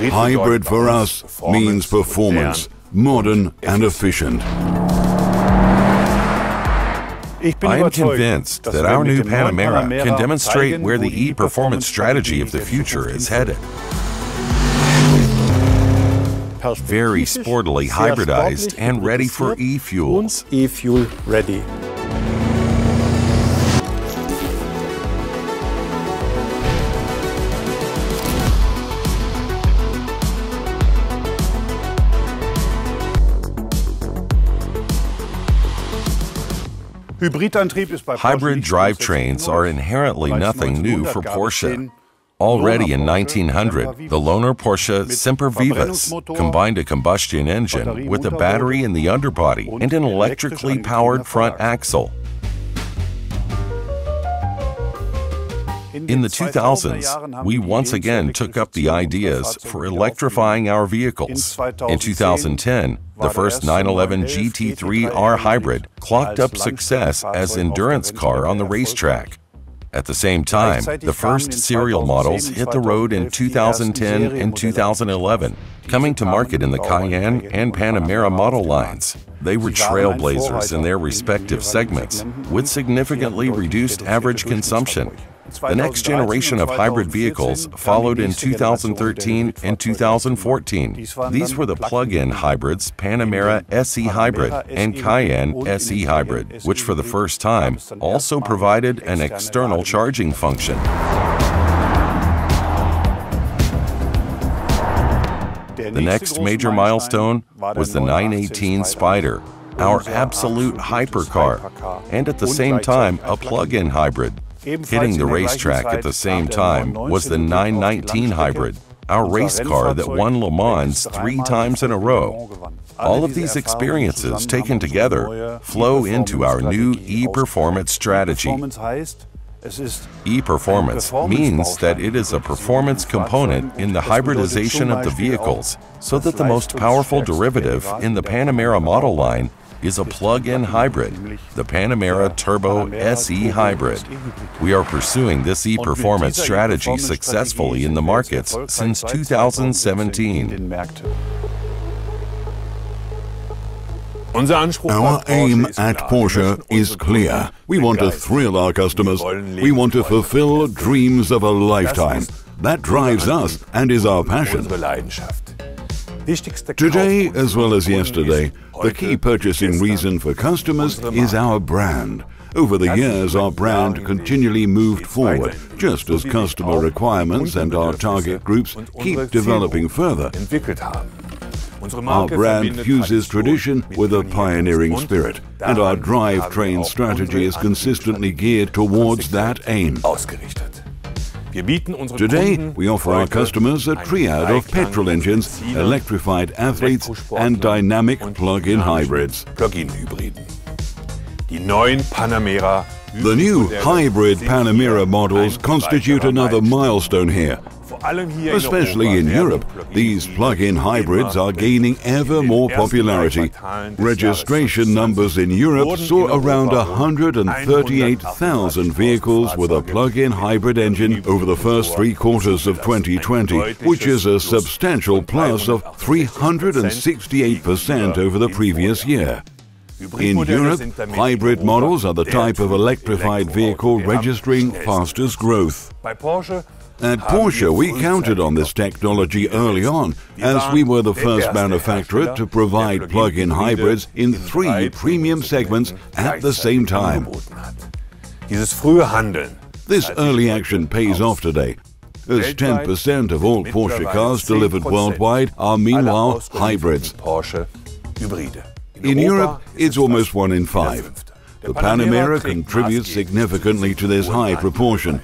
Hybrid for us means performance, modern and efficient. I am convinced that our new Panamera can demonstrate where the e-performance strategy of the future is headed. Very sportily hybridized and ready for e-fuels. E-fuel ready. Hybrid drivetrains are inherently nothing new for Porsche. Already in 1900, the loaner Porsche Sempervivus combined a combustion engine with a battery in the underbody and an electrically powered front axle. In the 2000s, we once again took up the ideas for electrifying our vehicles. In 2010, the first 911 GT3R Hybrid clocked up success as endurance car on the racetrack. At the same time, the first serial models hit the road in 2010 and 2011, coming to market in the Cayenne and Panamera model lines. They were trailblazers in their respective segments, with significantly reduced average consumption. The next generation of hybrid vehicles followed in 2013 and 2014. These were the plug-in hybrids Panamera SE-Hybrid and Cayenne SE-Hybrid, which for the first time also provided an external charging function. The next major milestone was the 918 Spyder, our absolute hypercar, and at the same time a plug-in hybrid. Hitting the racetrack at the same time was the 919 Hybrid, our race car that won Le Mans 3 times in a row. All of these experiences taken together flow into our new e-performance strategy. E-performance means that it is a performance component in the hybridization of the vehicles, so that the most powerful derivative in the Panamera model line is a plug-in hybrid, the Panamera Turbo S E-Hybrid. We are pursuing this e-performance strategy successfully in the markets since 2017. Our aim at Porsche is clear. We want to thrill our customers. We want to fulfill dreams of a lifetime. That drives us and is our passion. Today, as well as yesterday, the key purchasing reason for customers is our brand. Over the years, our brand continually moved forward, just as customer requirements and our target groups keep developing further. Our brand fuses tradition with a pioneering spirit, and our drivetrain strategy is consistently geared towards that aim. Today, we offer our customers a triad of petrol engines, electrified athletes, and dynamic plug-in hybrids. The new hybrid Panamera models constitute another milestone here. Especially in Europe, these plug-in hybrids are gaining ever more popularity. Registration numbers in Europe saw around 138,000 vehicles with a plug-in hybrid engine over the first 3 quarters of 2020, which is a substantial plus of 368% over the previous year. In Europe, hybrid models are the type of electrified vehicle registering fastest growth. At Porsche, we counted on this technology early on, as we were the first manufacturer to provide plug-in hybrids in 3 premium segments at the same time. This early action pays off today, as 10% of all Porsche cars delivered worldwide are meanwhile hybrids. In Europe, it's almost 1 in 5. The Panamera contributes significantly to this high proportion.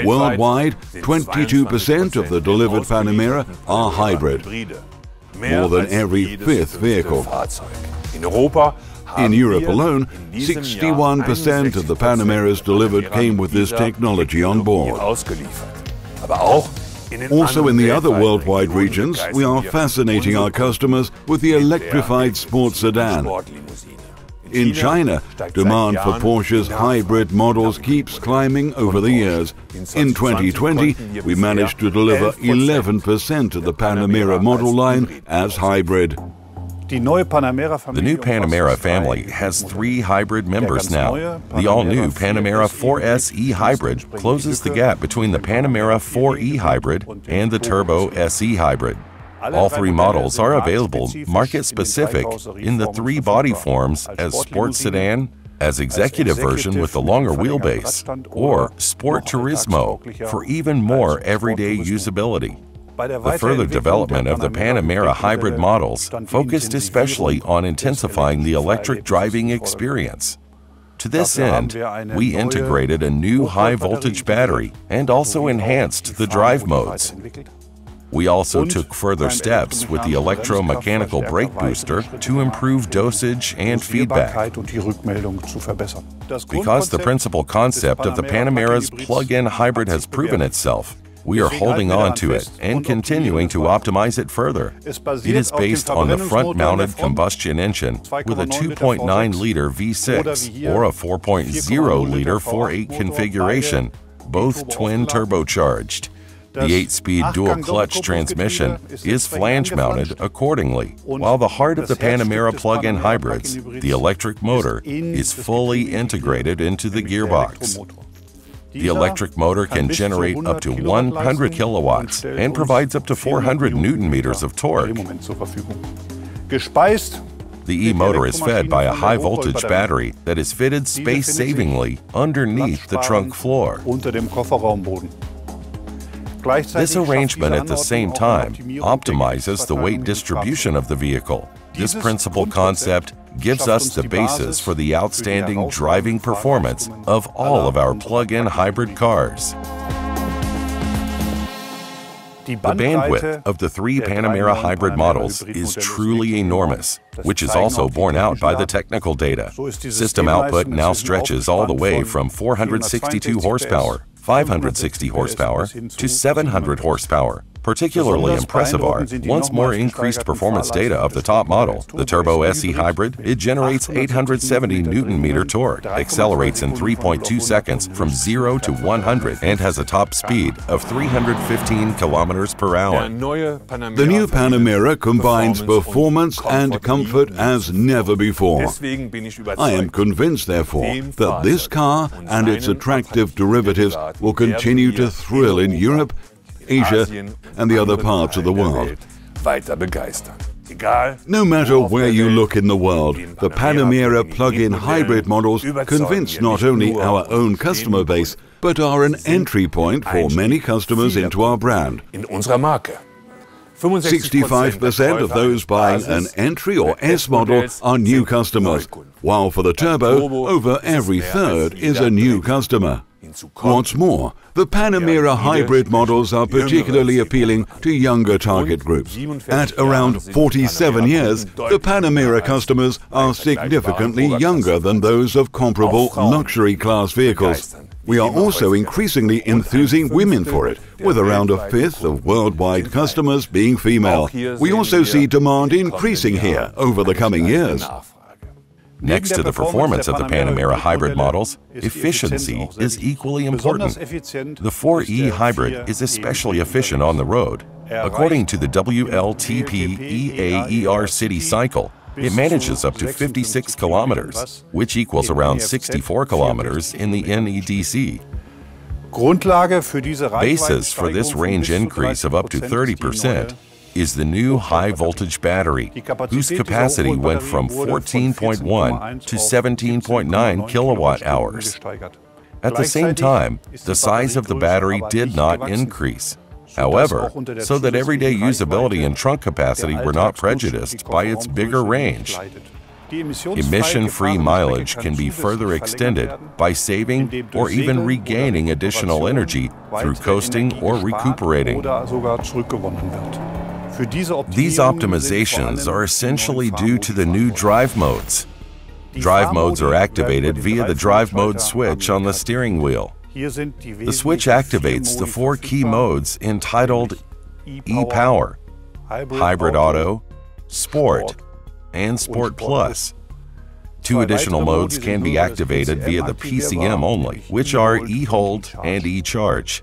Worldwide, 22% of the delivered Panamera are hybrid, more than every 5th vehicle. In Europe alone, 61% of the Panameras delivered came with this technology on board. Also in the other worldwide regions, we are fascinating our customers with the electrified sports sedan. In China, demand for Porsche's hybrid models keeps climbing over the years. In 2020, we managed to deliver 11% of the Panamera model line as hybrid. The new Panamera family has 3 hybrid members now. The all-new Panamera 4S E-Hybrid closes the gap between the Panamera 4 E-Hybrid and the Turbo S E-Hybrid. All 3 models are available market-specific in the 3 body forms as Sport Sedan, as Executive version with the longer wheelbase, or Sport Turismo for even more everyday usability. The further development of the Panamera hybrid models focused especially on intensifying the electric driving experience. To this end, we integrated a new high-voltage battery and also enhanced the drive modes. We also took further steps with the electromechanical brake booster to improve dosage and feedback. Because the principal concept of the Panamera's plug-in hybrid has proven itself, we are holding on to it and continuing to optimize it further. It is based on the front-mounted combustion engine with a 2.9-liter V6 or a 4.0-liter 4.8 configuration, both twin turbocharged. The 8-speed dual-clutch transmission is flange-mounted accordingly, while the heart of the Panamera plug-in hybrids, the electric motor, is fully integrated into the gearbox. The electric motor can generate up to 100 kilowatts and provides up to 400 Newton-meters of torque. The e-motor is fed by a high-voltage battery that is fitted space-savingly underneath the trunk floor. This arrangement at the same time optimizes the weight distribution of the vehicle. This principal concept gives us the basis for the outstanding driving performance of all of our plug-in hybrid cars. The bandwidth of the 3 Panamera hybrid models is truly enormous, which is also borne out by the technical data. System output now stretches all the way from 462 horsepower, 560 horsepower to 700 horsepower. Particularly impressive are, once more increased performance data of the top model, the Turbo S E-Hybrid. It generates 870 Newton-meter torque, accelerates in 3.2 seconds from 0 to 100, and has a top speed of 315 kilometers per hour. The new Panamera combines performance and comfort as never before. I am convinced, therefore, that this car and its attractive derivatives will continue to thrill in Europe, Asia, and the other parts of the world. No matter where you look in the world, the Panamera plug-in hybrid models convince not only our own customer base, but are an entry point for many customers into our brand. 65% of those buying an entry or S model are new customers, while for the Turbo, over every third is a new customer. What's more, the Panamera hybrid models are particularly appealing to younger target groups. At around 47 years, the Panamera customers are significantly younger than those of comparable luxury class vehicles. We are also increasingly enthusing women for it, with around a fifth of worldwide customers being female. We also see demand increasing here over the coming years. Next to the performance of the Panamera hybrid models, efficiency is equally important. The 4E hybrid is especially efficient on the road. According to the WLTP EAER City Cycle, it manages up to 56 kilometers, which equals around 64 kilometers in the NEDC. Basis for this range increase of up to 30% is the new high-voltage battery, whose capacity went from 14.1 to 17.9 kilowatt-hours. At the same time, the size of the battery did not increase. However, so that everyday usability and trunk capacity were not prejudiced by its bigger range. Emission-free mileage can be further extended by saving or even regaining additional energy through coasting or recuperating. These optimizations are essentially due to the new drive modes. Drive modes are activated via the drive mode switch on the steering wheel. The switch activates the 4 key modes entitled E-Power, Hybrid Auto, Sport, and Sport Plus. Two additional modes can be activated via the PCM only, which are E-Hold and E-Charge.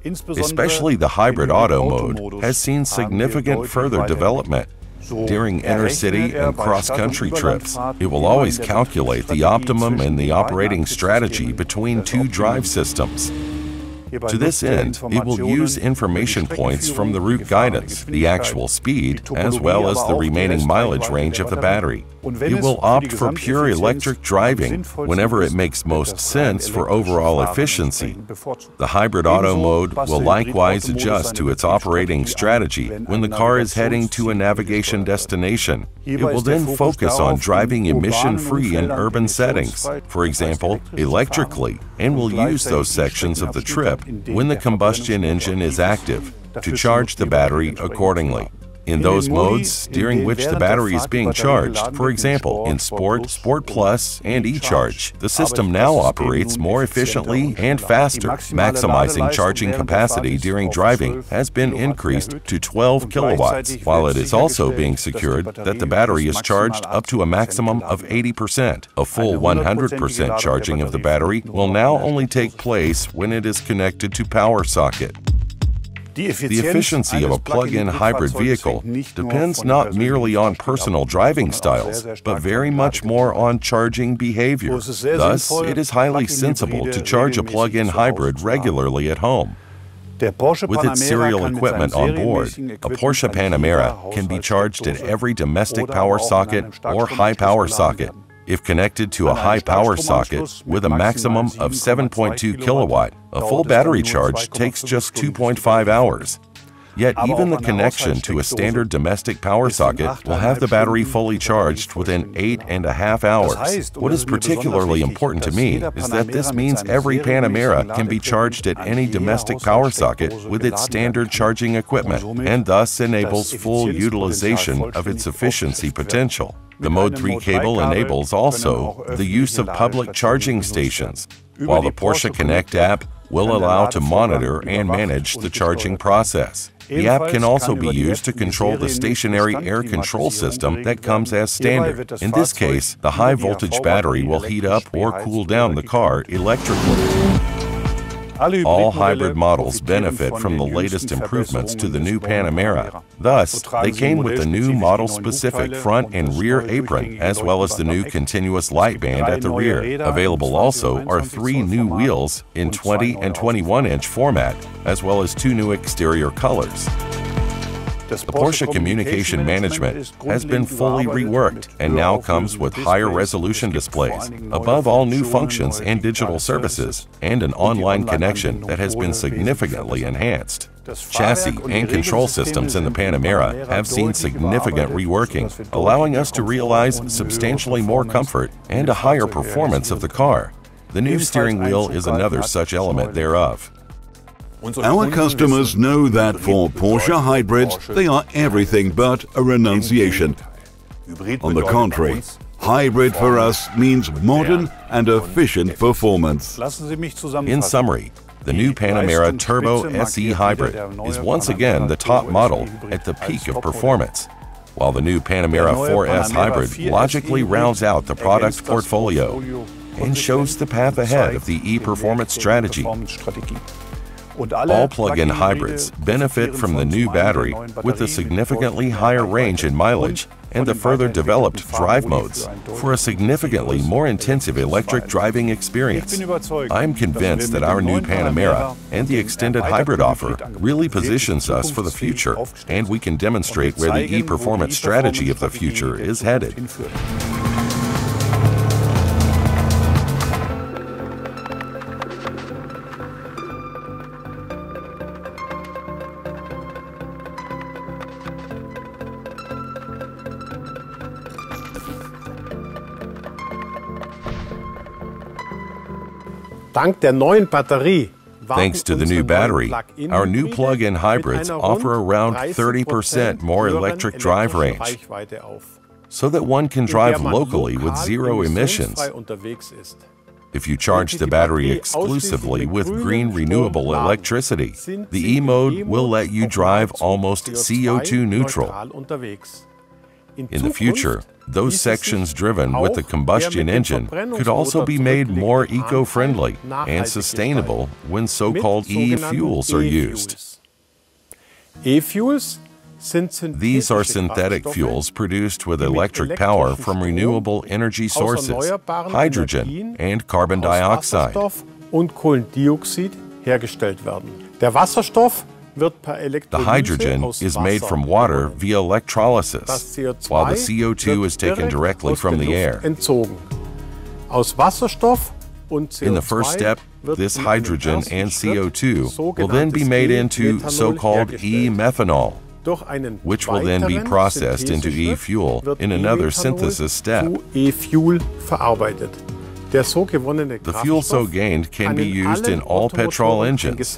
Especially the Hybrid Auto mode has seen significant further development. During inter-city and cross-country trips, it will always calculate the optimum and the operating strategy between two drive systems. To this end, it will use information points from the route guidance, the actual speed, as well as the remaining mileage range of the battery. It will opt for pure electric driving whenever it makes most sense for overall efficiency. The Hybrid Auto mode will likewise adjust to its operating strategy when the car is heading to a navigation destination. It will then focus on driving emission-free in urban settings, for example, electrically, and will use those sections of the trip when the combustion engine is active to charge the battery accordingly. In those modes during which the battery is being charged, for example, in Sport, Sport Plus, and E-Charge, the system now operates more efficiently and faster. Maximizing charging capacity during driving has been increased to 12 kilowatts, while it is also being secured that the battery is charged up to a maximum of 80%. A full 100% charging of the battery will now only take place when it is connected to power socket. The efficiency of a plug-in hybrid vehicle depends not merely on personal driving styles, but very much more on charging behavior. Thus, it is highly sensible to charge a plug-in hybrid regularly at home. With its serial equipment on board, a Porsche Panamera can be charged at every domestic power socket or high power socket. If connected to a high power socket with a maximum of 7.2 kilowatt, a full battery charge takes just 2.5 hours. Yet even the connection to a standard domestic power socket will have the battery fully charged within 8.5 hours. What is particularly important to me is that this means every Panamera can be charged at any domestic power socket with its standard charging equipment, and thus enables full utilization of its efficiency potential. The Mode 3 cable enables also the use of public charging stations, while the Porsche Connect app will allow to monitor and manage the charging process. The app can also be used to control the stationary air control system that comes as standard. In this case, the high-voltage battery will heat up or cool down the car electrically. All hybrid models benefit from the latest improvements to the new Panamera. Thus, they came with the new model-specific front and rear apron, as well as the new continuous light band at the rear. Available also are 3 new wheels in 20 and 21-inch format, as well as 2 new exterior colors. The Porsche communication management has been fully reworked and now comes with higher resolution displays, above all new functions and digital services, and an online connection that has been significantly enhanced. Chassis and control systems in the Panamera have seen significant reworking, allowing us to realize substantially more comfort and a higher performance of the car. The new steering wheel is another such element thereof. Our customers know that for Porsche hybrids, they are everything but a renunciation. On the contrary, hybrid for us means modern and efficient performance. In summary, the new Panamera Turbo S E-Hybrid is once again the top model at the peak of performance, while the new Panamera 4S Hybrid logically rounds out the product portfolio and shows the path ahead of the e-performance strategy. All plug-in hybrids benefit from the new battery with a significantly higher range and mileage and the further developed drive modes for a significantly more intensive electric driving experience. I am convinced that our new Panamera and the extended hybrid offer really positions us for the future, and we can demonstrate where the e-performance strategy of the future is headed. Thanks to the new battery, our new plug-in hybrids offer around 30% more electric drive range, so that one can drive locally with zero emissions. If you charge the battery exclusively with green renewable electricity, the E-mode will let you drive almost CO2 neutral. In the future, those sections driven with the combustion engine could also be made more eco-friendly and sustainable when so-called e-fuels are used. These are synthetic fuels produced with electric power from renewable energy sources, hydrogen and carbon dioxide. The hydrogen is made from water via electrolysis, while the CO2 is taken directly from the air. In the first step, this hydrogen and CO2 will then be made into so-called e-methanol, which will then be processed into e-fuel in another synthesis step. The fuel so gained can be used in all petrol engines.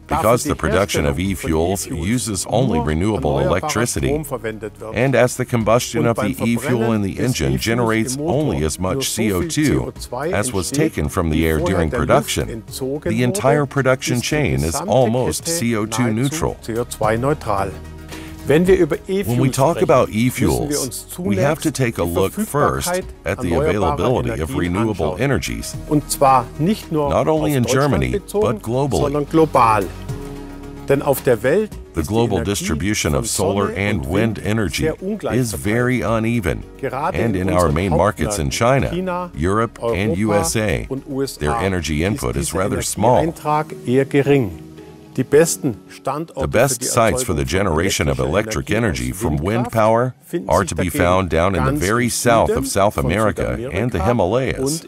Because the production of e-fuels uses only renewable electricity, and as the combustion of the e-fuel in the engine generates only as much CO2 as was taken from the air during production, the entire production chain is almost CO2 neutral. When we talk about e-fuels, we have to take a look first at the availability of renewable energies, not only in Germany, but globally. The global distribution of solar and wind energy is very uneven, and in our main markets in China, Europe, and USA, their energy input is rather small. The best sites for the generation of electric energy from wind power are to be found down in the very south of South America and the Himalayas.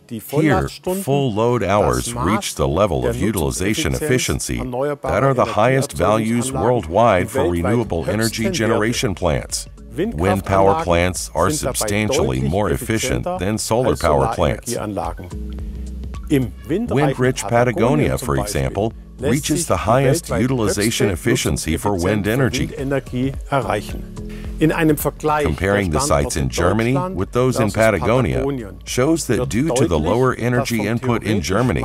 Here, full load hours reach the level of utilization efficiency that are the highest values worldwide for renewable energy generation plants. Wind power plants are substantially more efficient than solar power plants. Wind-rich Patagonia, for example, reaches the highest utilization efficiency for wind energy. Comparing the sites in Germany with those in Patagonia shows that due to the lower energy input in Germany,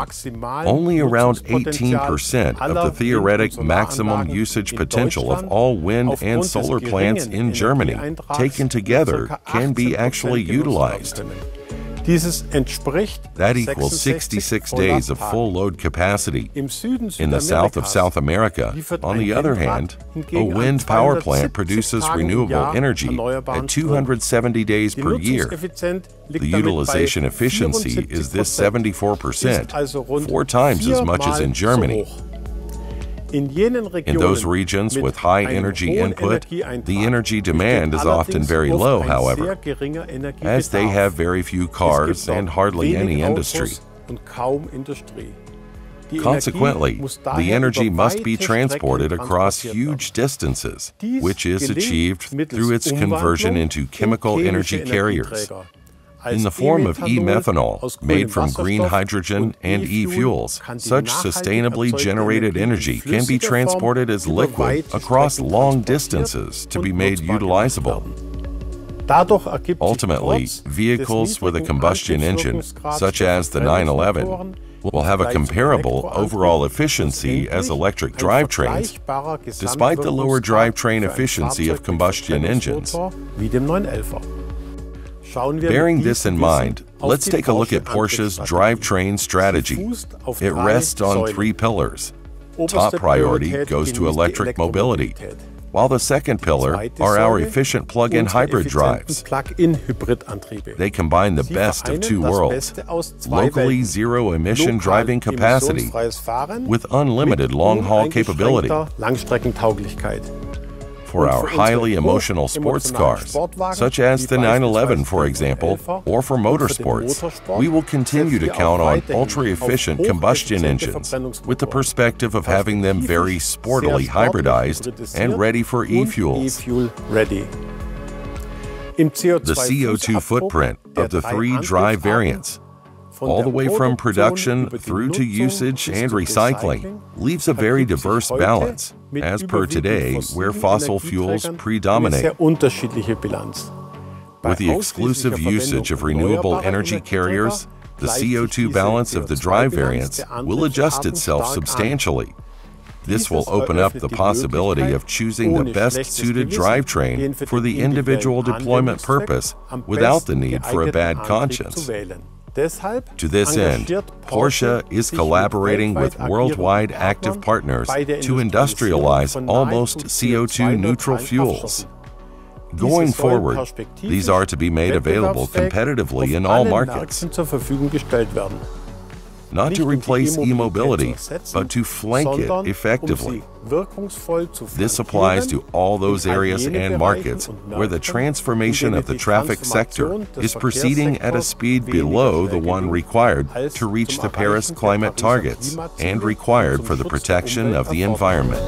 only around 18% of the theoretic maximum usage potential of all wind and solar plants in Germany taken together can be actually utilized. That equals 66 days of full load capacity. In the south of South America, on the other hand, a wind power plant produces renewable energy at 270 days per year. The utilization efficiency is this 74%, 4 times as much as in Germany. In those regions with high energy input, the energy demand is often very low, however, as they have very few cars and hardly any industry. Consequently, the energy must be transported across huge distances, which is achieved through its conversion into chemical energy carriers. In the form of e-methanol, made from green hydrogen and e-fuels, such sustainably generated energy can be transported as liquid across long distances to be made utilizable. Ultimately, vehicles with a combustion engine, such as the 911, will have a comparable overall efficiency as electric drivetrains, despite the lower drivetrain efficiency of combustion engines. Bearing this in mind, let's take a look at Porsche's drivetrain strategy. It rests on 3 pillars. Top priority goes to electric mobility, while the second pillar are our efficient plug-in hybrid drives. They combine the best of 2 worlds, locally zero-emission driving capacity with unlimited long-haul capability. For our highly emotional sports cars, such as the 911 for example, or for motorsports, we will continue to count on ultra-efficient combustion engines with the perspective of having them very sportily hybridized and ready for e-fuels. The CO2 footprint of the 3 drive variants, all the way from production through to usage and recycling, leaves a very diverse balance, as per today, where fossil fuels predominate. With the exclusive usage of renewable energy carriers, the CO2 balance of the drive variants will adjust itself substantially. This will open up the possibility of choosing the best-suited drivetrain for the individual deployment purpose without the need for a bad conscience. To this end, Porsche is collaborating with worldwide active partners to industrialize almost CO2 neutral fuels. Going forward, these are to be made available competitively in all markets. Not to replace e-mobility, but to flank it effectively. This applies to all those areas and markets where the transformation of the traffic sector is proceeding at a speed below the one required to reach the Paris climate targets and required for the protection of the environment.